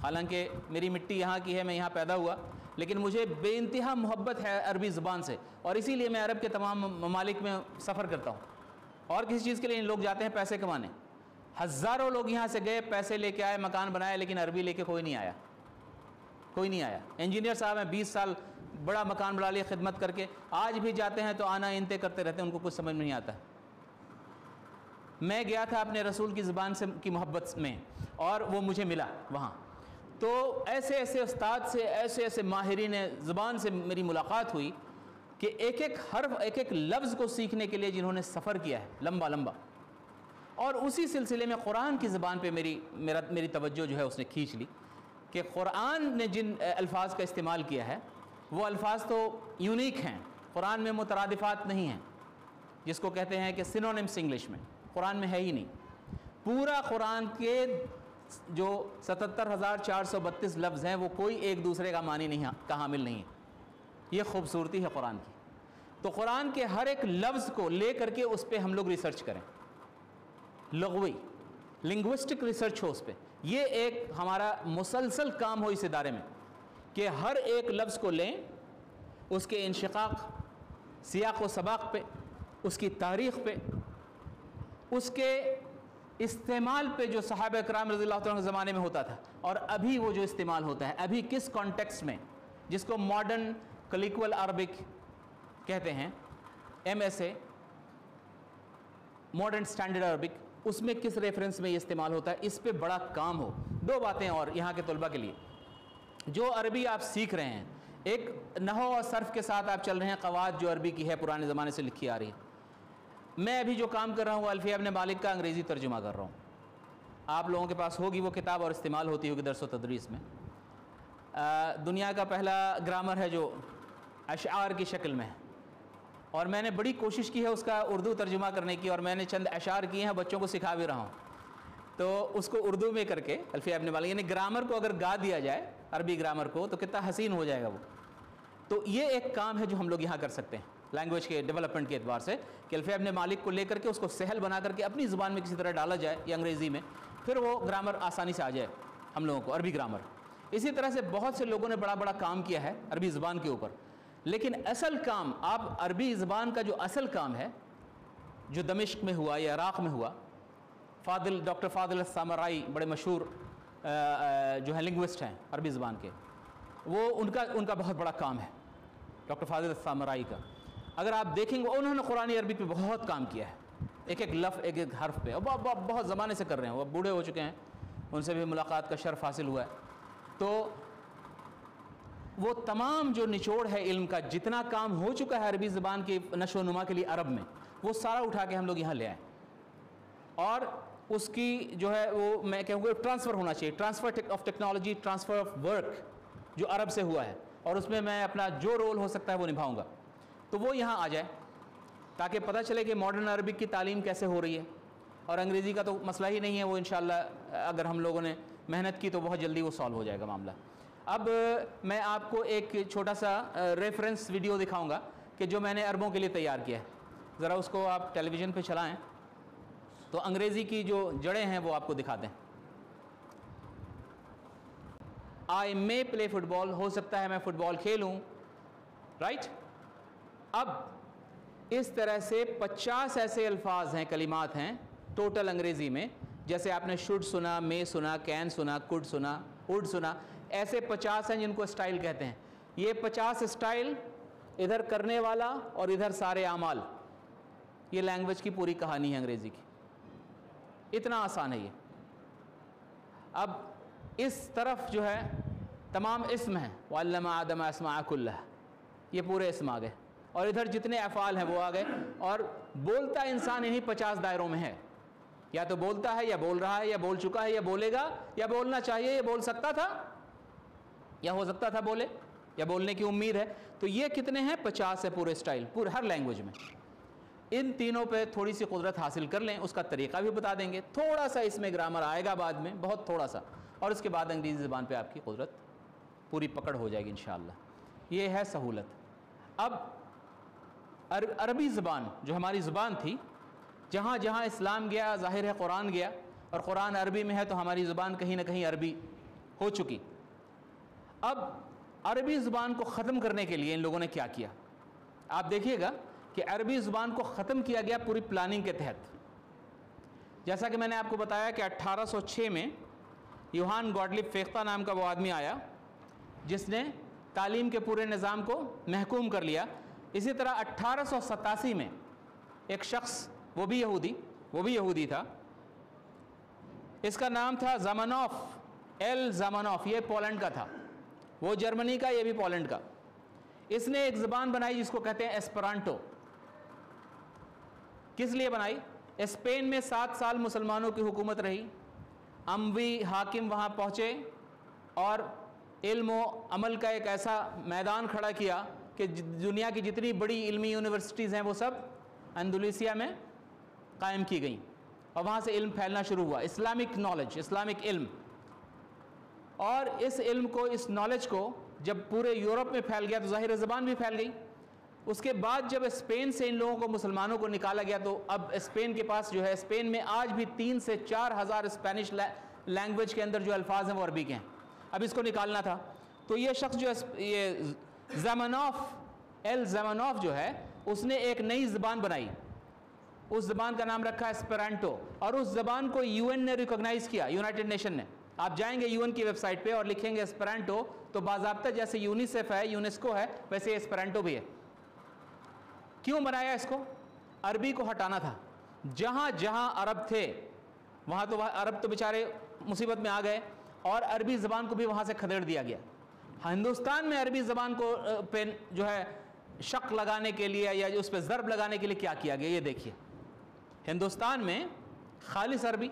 हालांकि मेरी मिट्टी यहाँ की है, मैं यहाँ पैदा हुआ, लेकिन मुझे बेइंतहा मोहब्बत है अरबी ज़बान से, और इसीलिए मैं अरब के तमाम ममालिक में सफ़र करता हूँ। और किसी चीज़ के लिए इन लोग जाते हैं पैसे कमाने। हज़ारों लोग यहाँ से गए, पैसे लेके आए, मकान बनाए, लेकिन अरबी लेके कोई नहीं आया, कोई नहीं आया। इंजीनियर साहब हैं, 20 साल बड़ा मकान बना लिया खिदमत करके, आज भी जाते हैं तो आना इनते करते रहते हैं, उनको कुछ समझ में नहीं आता। मैं गया था अपने रसूल की ज़बान से की मोहब्बत में, और वो मुझे मिला वहाँ। तो ऐसे ऐसे उस्ताद से, ऐसे ऐसे माहिरीन ज़बान से मेरी मुलाकात हुई कि एक एक हर्फ, एक एक लफ्ज़ को सीखने के लिए जिन्होंने सफ़र किया है लंबा लंबा। और उसी सिलसिले में क़ुरान की ज़बान पे मेरी तवज्जो जो है उसने खींच ली कि क़ुरान ने जिन अल्फाज का इस्तेमाल किया है वो अल्फाज तो यूनिक हैं, क़ुरान में मुतरादिफ़ात नहीं हैं, जिसको कहते हैं कि सिनोनिम्स इंग्लिश में, क़ुरान में है ही नहीं। पूरा क़ुरान के जो 77,432 लफ्ज़ हैं वो कोई एक दूसरे का मानी नहीं का हामिल नहीं है। ये खूबसूरती है क़ुरान की। तो क़ुरान के हर एक लफ्ज़ को ले करके उस पर हम लोग रिसर्च करें, लग़वी लिंग्विस्टिक रिसर्च हो उस पर। ये एक हमारा मुसलसल काम हो इस इदारे में कि हर एक लफ्ज़ को लें, उसके इंशिक़ाक़, सियाक़ व सबाक़ पे, उसकी तारीख़ पे, उसके इस्तेमाल पे जो सहाबा इकराम रज़ियल्लाहु अन्हुम के ज़माने में होता था, और अभी वो जो इस्तेमाल होता है, अभी किस कॉन्टेक्स्ट में, जिसको मॉडर्न कलिक्वल अरबिक कहते हैं, MSA मॉडर्न स्टैंडर्ड अरबिक, उसमें किस रेफरेंस में ये इस्तेमाल होता है, इस पे बड़ा काम हो। दो बातें और यहाँ के तलबा के लिए, जो अरबी आप सीख रहे हैं, एक नहव और सर्फ के साथ आप चल रहे हैं, क़वाद जो अरबी की है पुराने ज़माने से लिखी आ रही है। मैं अभी जो काम कर रहा हूँ अल्फिया इब्न मालिक का अंग्रेज़ी तर्जुमा कर रहा हूँ। आप लोगों के पास होगी वो किताब और इस्तेमाल होती होगी दर्स व तदरीस में। दुनिया का पहला ग्रामर है जो अशार की शक्ल में है, और मैंने बड़ी कोशिश की है उसका उर्दू तर्जुमा करने की, और मैंने चंद अशार किए हैं, बच्चों को सिखा भी रहा हूँ। तो उसको उर्दू में करके अल्फिया इब्न मालिक, यानी ग्रामर को अगर गा दिया जाए, अरबी ग्रामर को, तो कितना हसीन हो जाएगा वो। तो ये एक काम है जो हम लोग यहाँ कर सकते हैं लैंग्वेज के डेवलपमेंट के एतबार से, कि अल्फिया इब्न मालिक को लेकर के उसको सहल बना करके अपनी ज़ुबान में किसी तरह डाला जाए या अंग्रेज़ी में, फिर वो ग्रामर आसानी से आ जाए हम लोगों को, अरबी ग्रामर। इसी तरह से बहुत से लोगों ने बड़ा बड़ा काम किया है अरबी ज़ुबान के ऊपर, लेकिन असल काम, आप अरबी ज़ुबान का जो असल काम है, जो दमिश्क में हुआ या इराक़ में हुआ, डॉक्टर फ़ादिल सामराई बड़े मशहूर जो है लिंग्विस्ट हैं अरबी ज़ुबान के, वो उनका बहुत बड़ा काम है डॉक्टर फ़ादिल सामराई का। अगर आप देखेंगे उन्होंने कुरानी अरबी पे बहुत काम किया है, एक एक लफ्ज़, एक एक हर्फ पे, और बहुत ज़माने से कर रहे हैं। वो बूढ़े हो चुके हैं, उनसे भी मुलाकात का शर्फ हासिल हुआ है। तो वो तमाम जो निचोड़ है इल्म का, जितना काम हो चुका है अरबी ज़बान की नशो नुमा के लिए अरब में, वो सारा उठा के हम लोग यहाँ ले आए, और उसकी जो है वो मैं कहूँगा ट्रांसफ़र होना चाहिए, transfer of technology, transfer of work जो अरब से हुआ है, और उसमें मैं अपना जो रोल हो सकता है वो निभाऊँगा। तो वो यहाँ आ जाए ताकि पता चले कि मॉडर्न अरबिक की तालीम कैसे हो रही है, और अंग्रेज़ी का तो मसला ही नहीं है, वो इंशाअल्लाह अगर हम लोगों ने मेहनत की तो बहुत जल्दी वो सॉल्व हो जाएगा मामला। अब मैं आपको एक छोटा सा रेफरेंस वीडियो दिखाऊंगा कि जो मैंने अरबों के लिए तैयार किया है, ज़रा उसको आप टेलीविज़न पे चलाएं तो अंग्रेज़ी की जो जड़ें हैं वो आपको दिखा दें। आई मे प्ले फुटबॉल, हो सकता है मैं फ़ुटबॉल खेलूँ, राइट। अब इस तरह से 50 ऐसे अल्फाज हैं, कलिमात हैं टोटल अंग्रेज़ी में, जैसे आपने शुड सुना, मे सुना, कैन सुना, कुड सुना, वुड सुना, ऐसे 50 हैं जिनको स्टाइल कहते हैं। ये 50 स्टाइल, इधर करने वाला और इधर सारे आमाल, ये लैंग्वेज की पूरी कहानी है अंग्रेज़ी की। इतना आसान है ये। अब इस तरफ जो है तमाम इस्म हैं, वअल्लमा आदम अस्मा कुल्लह, ये पूरे इस्म आ गए, और इधर जितने अफ़ाल हैं वो आ गए। और बोलता इंसान इन्हीं 50 दायरों में है, या तो बोलता है या बोल रहा है या बोल चुका है या बोलेगा या बोलना चाहिए या बोल सकता था या हो सकता था बोले या बोलने की उम्मीद है। तो ये कितने हैं? 50 है पूरे स्टाइल, पूरे हर लैंग्वेज में। इन तीनों पे थोड़ी सी कुदरत हासिल कर लें, उसका तरीक़ा भी बता देंगे, थोड़ा सा इसमें ग्रामर आएगा बाद में, बहुत थोड़ा सा, और उसके बाद अंग्रेज़ी ज़बान पे आपकी कुदरत पूरी पकड़ हो जाएगी इंशाअल्लाह। ये है सहूलत। अब अरबी ज़बान जो हमारी ज़बान थी, जहाँ जहाँ इस्लाम गया ज़ाहिर है कुरान गया, और कुरान अरबी में है तो हमारी ज़ुबान कहीं ना कहीं अरबी हो चुकी। अब अरबी ज़ुबान को ख़त्म करने के लिए इन लोगों ने क्या किया, आप देखिएगा कि अरबी ज़ुबान को ख़त्म किया गया पूरी प्लानिंग के तहत। जैसा कि मैंने आपको बताया कि 1806 में यूहान गॉटलिब फेख्ता नाम का वो आदमी आया जिसने तालीम के पूरे निज़ाम को महकूम कर लिया। इसी तरह 1887 में एक शख्स, वो भी यहूदी था, इसका नाम था ज़मानॉफ, एल ज़मानॉफ, ये पोलैंड का था, वो जर्मनी का, ये भी पोलैंड का। इसने एक ज़बान बनाई जिसको कहते हैं एस्परांटो। किस लिए बनाई? स्पेन में 7 साल मुसलमानों की हुकूमत रही, अमवी हाकिम वहाँ पहुँचे और इल्म व अमल का एक ऐसा मैदान खड़ा किया कि दुनिया की जितनी बड़ी इल्मी यूनिवर्सिटीज़ हैं वो सब अंदलूसिया में कायम की गई, और वहाँ से इल्म फैलना शुरू हुआ, इस्लामिक नॉलेज, इस्लामिक इल्म। और इस इल्म को, इस नॉलेज को जब पूरे यूरोप में फैल गया तो ज़ाहिर ज़बान भी फैल गई। उसके बाद जब स्पेन से इन लोगों को, मुसलमानों को निकाला गया, तो अब स्पेन के पास जो है, स्पेन में आज भी 3 से 4 हज़ार स्पेनिश लैंग्वेज के अंदर जो अल्फाज हैं वो अरबी के हैं। अब इसको निकालना था, तो ये शख्स जो ये ज़मानॉफ, एल ज़मानॉफ जो है, उसने एक नई ज़बान बनाई, उस ज़बान का नाम रखा एस्पेरांटो, और उस ज़बान को यूएन ने रिकॉग्नाइज़ किया, यूनाइटेड नेशन ने। आप जाएंगे यूएन की वेबसाइट पे और लिखेंगे एस्पेरांटो, तो बाज़ाब्ता जैसे यूनिसेफ है, यूनेस्को है, वैसे एस्पेरांटो भी है। क्यों बनाया इसको? अरबी को हटाना था। जहाँ जहाँ अरब थे वहाँ तो अरब तो बेचारे मुसीबत में आ गए, और अरबी ज़बान को भी वहाँ से खदेड़ दिया गया। हिंदुस्तान में अरबी ज़बान को पे जो है शक लगाने के लिए या उस पर ज़र्ब लगाने के लिए क्या किया गया, ये देखिए। हिंदुस्तान में खालिस अरबी,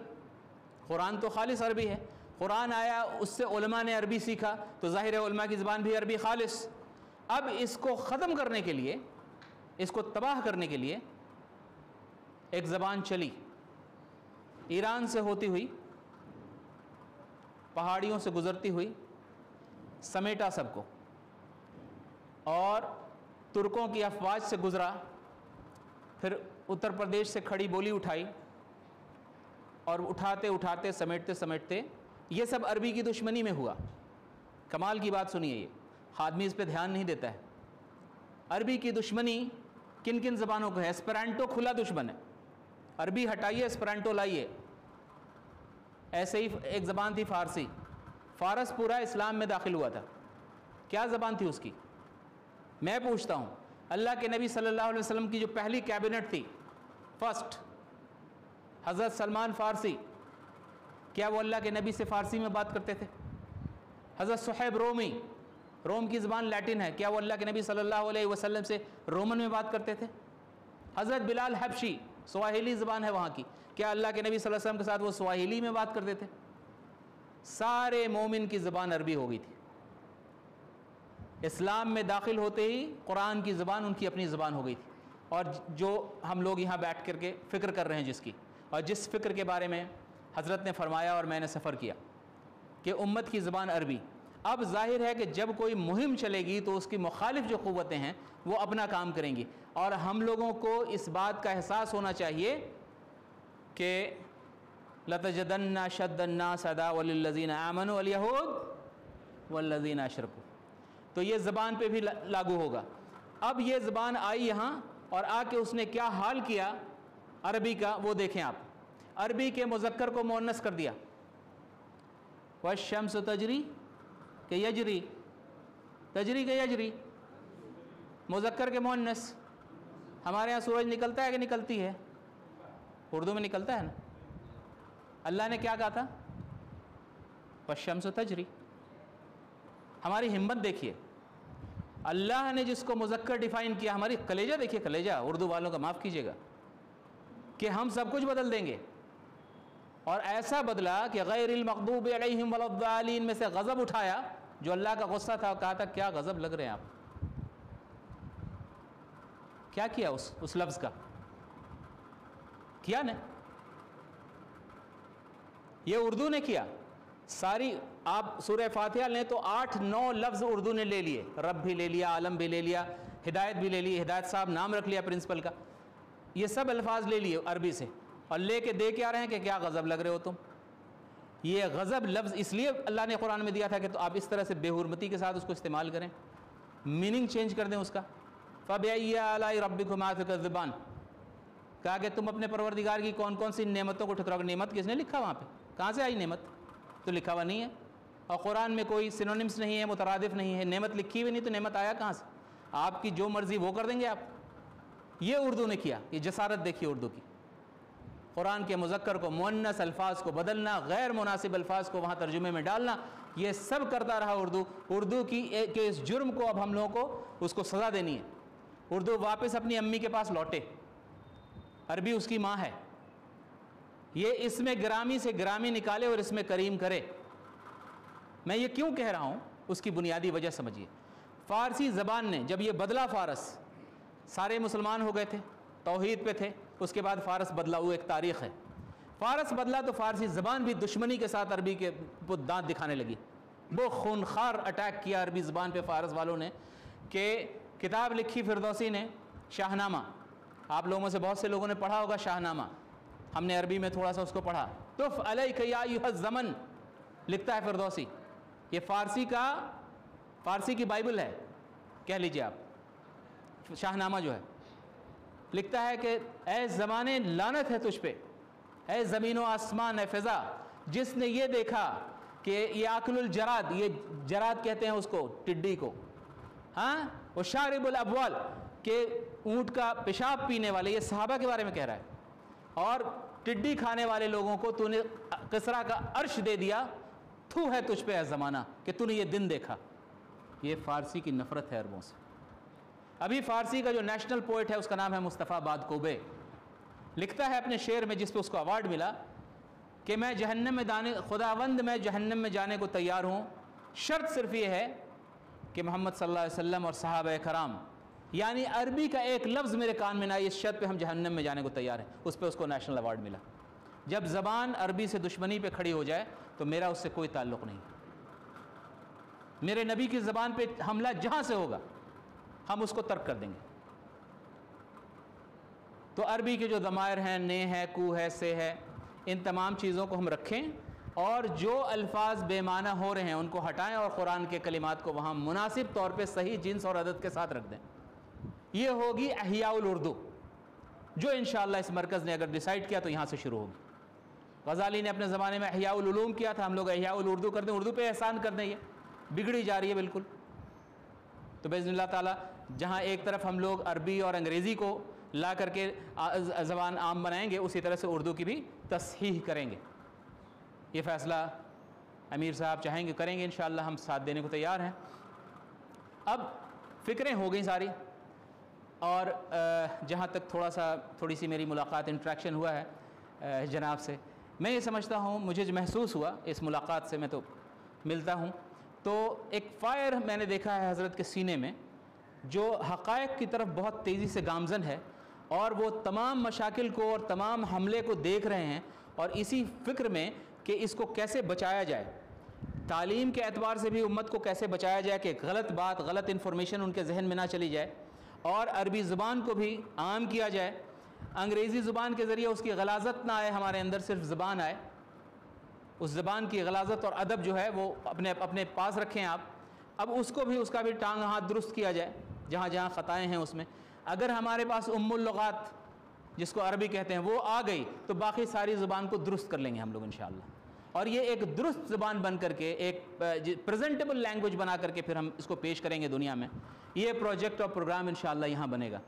कुरान तो खालिस अरबी है, कुरान आया उससे उलमा ने अरबी सीखा, तो ज़ाहिर है उलमा की ज़बान भी अरबी खालिस। अब इसको ख़त्म करने के लिए, इसको तबाह करने के लिए एक ज़बान चली, ईरान से होती हुई, पहाड़ियों से गुज़रती हुई, समेटा सबको, और तुर्कों की अफवाज से गुज़रा, फिर उत्तर प्रदेश से खड़ी बोली उठाई, और उठाते उठाते समेटते समेटते ये सब अरबी की दुश्मनी में हुआ। कमाल की बात सुनिए, ये आदमी इस पे ध्यान नहीं देता है। अरबी की दुश्मनी किन किन ज़बानों को है? एस्पेरांटो खुला दुश्मन है, अरबी हटाइए, एस्पेरांटो लाइए। ऐसे ही एक ज़बान थी फ़ारसी, फ़ारस पूरा इस्लाम में दाखिल हुआ था। क्या ज़बान थी उसकी? मैं पूछता हूँ, अल्लाह के नबी सल्लल्लाहु अलैहि वसल्लम की जो पहली कैबिनेट थी, फर्स्ट, हज़रत सलमान फ़ारसी, क्या वो अल्लाह के नबी से फ़ारसी में बात करते थे? हज़रत सुहैब रोमी, रोम की ज़बान लैटिन है, क्या वो अल्लाह के नबी सल्लल्लाहु अलैहि वसल्लम से रोमन में बात करते थे? हज़रत बिलाल हबशी, स्वाहिली ज़बान है वहाँ की, क्या अल्लाह के नबी सल्लल्लाहु अलैहि वसल्लम के साथ वो स्वाहिली में बात करते थे? सारे मोमिन की ज़बान अरबी हो गई थी। इस्लाम में दाखिल होते ही कुरान की ज़बान उनकी अपनी ज़बान हो गई थी। और जो हम लोग यहाँ बैठ कर के फ़िक्र कर रहे हैं जिसकी, और जिस फ़िक्र के बारे में हज़रत ने फरमाया और मैंने सफ़र किया कि उम्मत की ज़बान अरबी। अब जाहिर है कि जब कोई मुहिम चलेगी तो उसकी मुखालिफ जो क़ुव्वतें हैं वो अपना काम करेंगी, और हम लोगों को इस बात का एहसास होना चाहिए कि लतजदन्ना शद्दन्नास अदावल्लिल्लज़ीना आमनू वल यहूद वल्लज़ीना अशरकू, तो ये ज़बान पे भी लागू होगा। अब ये ज़बान आई यहाँ और आके उसने क्या हाल किया अरबी का, वो देखें आप। अरबी के मुज़क्कर को मुअन्नस कर दिया, वश्शम्स तजरी के यजरी, तजरी के यजरी, मुज़क्कर के मुअन्नस। हमारे यहाँ सूरज निकलता है कि निकलती है? उर्दू में निकलता है ना। अल्लाह ने क्या कहा था? वश्शम्स तजरी। हमारी हिम्मत देखिए, अल्लाह ने जिसको मुज़क्कर डिफ़ाइन किया, हमारी कलेजा देखिए, कलेजा उर्दू वालों का माफ़ कीजिएगा, कि हम सब कुछ बदल देंगे। और ऐसा बदला कि गैरिल मग़दूबि अलैहिम वलद्दालीन में से गज़ब उठाया, जो अल्लाह का गुस्सा था, कहा था क्या गज़ब लग रहे हैं आप। क्या किया उस लफ्ज़ का? किया ने, ये उर्दू ने किया। सारी आप सूरह फातिहा लें तो 8-9 लफ्ज़ उर्दू ने ले लिए, रब भी ले लिया, आलम भी ले लिया, हिदायत भी ले ली, हिदायत साहब नाम रख लिया प्रिंसिपल का। ये सब अल्फाज ले लिए अरबी से और ले के दे के आ रहे हैं कि क्या गज़ब लग रहे हो तुम। ये गज़ब लफ्ज़ इसलिए अल्लाह ने कुरान में दिया था कि तो आप इस तरह से बेहुरमती के साथ उसको इस्तेमाल करें, मीनिंग चेंज कर दें उसका। फ़बिअय्यि आलाइ रब्बिकुमा तुकज़्ज़िबान, कहा कि तुम अपने परवरदिगार की कौन कौन सी नेमतों को ठुकराओगे। नेमत किसने लिखा वहाँ पे, कहाँ से आई नेमत, तो लिखा हुआ नहीं है। और कुरान में कोई सिनोनिम्स नहीं है, मुतरादिफ नहीं है, नेमत लिखी हुई नहीं, तो नेमत आया कहाँ से। आपकी जो मर्ज़ी वो कर देंगे आप। ये उर्दू ने किया, ये जसारत देखिए उर्दू की। कुरान के मुज़क्कर को मुअन्नस अल्फाज को बदलना, गैर मुनासिब अल्फाज को वहाँ तर्जुमे में डालना, ये सब करता रहा उर्दू। उर्दू की के इस जुर्म को अब हम लोगों को उसको सज़ा देनी है। उर्दू वापस अपनी अम्मी के पास लौटे, अरबी उसकी माँ है। ये इसमें ग्रामी से ग्रामी निकाले और इसमें करीम करे। मैं ये क्यों कह रहा हूँ, उसकी बुनियादी वजह समझिए। फ़ारसी ज़बान ने जब ये बदला, फ़ारस सारे मुसलमान हो गए थे, तौहीद पे थे, उसके बाद फ़ारस बदला, वो एक तारीख़ है। फ़ारस बदला तो फ़ारसी ज़बान भी दुश्मनी के साथ अरबी के दांत दिखाने लगी। वो खूनखार अटैक किया अरबी ज़बान पे फ़ारस वालों ने कि किताब लिखी फ़िरदौसी ने, शाहनामा। आप लोगों से बहुत से लोगों ने पढ़ा होगा शाहनामा, हमने अरबी में थोड़ा सा उसको पढ़ा। तुफ़ अलैका या अय्युहज़्ज़मन लिखता है फ़िरदौसी। ये फ़ारसी की बाइबल है, कह लीजिए आप। शाहनामा जो है लिखता है कि ऐ ज़माने लानत है तुझ पे, ऐ ज़मीन व आसमान, ऐ फ़िज़ा, जिसने ये देखा कि ये आकलुल जराद, ये जराद कहते हैं उसको, टिड्डी को, हाँ, वो शारिबुल अबवाल के ऊँट का पेशाब पीने वाले, ये सहाबा के बारे में कह रहा है। और टिड्डी खाने वाले लोगों को तूने किसरा का अर्श दे दिया, थू है तुझ पे है ज़माना कि तूने ये दिन देखा। ये फ़ारसी की नफ़रत है अरबों से। अभी फ़ारसी का जो नेशनल पोइट है उसका नाम है मुस्तफ़ा बादकोबे, लिखता है अपने शेर में, जिस पे उसको अवार्ड मिला, कि मैं जहन्नम में दाने खुदावंद मैं जहन्नम में जाने को तैयार हूँ, शर्त सिर्फ ये है कि मोहम्मद सल्लल्लाहु अलैहि वसल्लम और सहाबा कराम, यानी अरबी का एक लफ्ज़ मेरे कान में ना, इस शर्त पे हम जहन्नम में जाने को तैयार हैं। उस पर उसको नेशनल अवार्ड मिला। जब ज़बान अरबी से दुश्मनी पे खड़ी हो जाए तो मेरा उससे कोई ताल्लुक़ नहीं। मेरे नबी की ज़बान पे हमला जहाँ से होगा हम उसको तर्क कर देंगे। तो अरबी के जो ज़मायर हैं, ने है, कू है, से है, इन तमाम चीज़ों को हम रखें और जो अल्फाज बेमाना हो रहे हैं उनको हटाएं और कुरान के कलिमात को वहाँ मुनासिब तौर पे सही जिन्स और अदद के साथ रख दें। ये होगी अहियाउल उर्दू, जो इंशाअल्लाह इस मरकज़ ने अगर डिसाइड किया तो यहाँ से शुरू होगी। गज़ाली ने अपने ज़माने में अहियाउल उलूम किया था, हम लोग अहियाउल उर्दू कर दें, उर्दू पे एहसान कर दें। ये बिगड़ी जा रही है बिल्कुल। तो बिइज़्निल्लाह ताला जहाँ एक तरफ हम लोग अरबी और अंग्रेज़ी को ला करके ज़बान आम बनाएंगे, उसी तरह से उर्दू की भी तस्हीह करेंगे। ये फ़ैसला अमीर साहब चाहेंगे करेंगे, इंशाअल्लाह हम साथ देने को तैयार हैं। अब फ़िक्रें हो गई सारी, और जहाँ तक थोड़ी सी मेरी मुलाकात इंटरेक्शन हुआ है जनाब से, मैं ये समझता हूँ, मुझे जो महसूस हुआ इस मुलाकात से, मैं तो मिलता हूँ तो एक फ़ायर मैंने देखा है हज़रत के सीने में, जो हक़ाइक़ की तरफ बहुत तेज़ी से गामज़न है और वो तमाम मशाकिल को और तमाम हमले को देख रहे हैं और इसी फ़िक्र में कि इसको कैसे बचाया जाए, तालीम के एतबार से भी उम्मत को कैसे बचाया जाए कि गलत बात, गलत इन्फॉर्मेशन उनके जहन में ना चली जाए, और अरबी ज़ुबान को भी आम किया जाए, अंग्रेज़ी ज़ुबान के ज़रिए उसकी गलाज़त ना आए हमारे अंदर, सिर्फ ज़बान आए। उस ज़बान की गलाज़त और अदब जो है वो अपने पास रखें आप। अब उसको भी, उसका भी टांग हाथ दुरुस्त किया जाए जहाँ जहाँ ख़ताएँ हैं उसमें। अगर हमारे पास उम्मुल लुग़ात जिसको अरबी कहते हैं वो आ गई तो बाकी सारी ज़ुबान को दुरुस्त कर लेंगे हम लोग इंशाअल्लाह, और ये एक दुरुस्त ज़ुबान बन करके, एक प्रेजेंटेबल लैंग्वेज बना करके फिर हम इसको पेश करेंगे दुनिया में। ये प्रोजेक्ट और प्रोग्राम इंशाअल्लाह यहाँ बनेगा।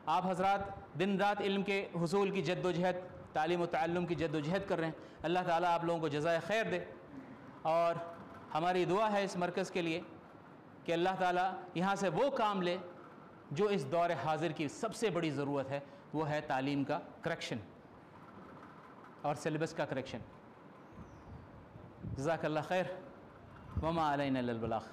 आप हज़रात दिन रात इल्म के हुसूल की जद्दोजहद, तालीम व तअल्लुम की जद्दोजहद कर रहे हैं। अल्लाह ताला आप लोगों को जज़ाए खैर दे, और हमारी दुआ है इस मरकज़ के लिए कि अल्लाह ताला यहाँ से वो काम ले जो इस दौर हाज़िर की सबसे बड़ी ज़रूरत है, वो है तालीम का करेक्शन और सिलेबस का करेक्शन। जज़ाकल्लाह खैर, वमा अलैना इल्लल बलाग़।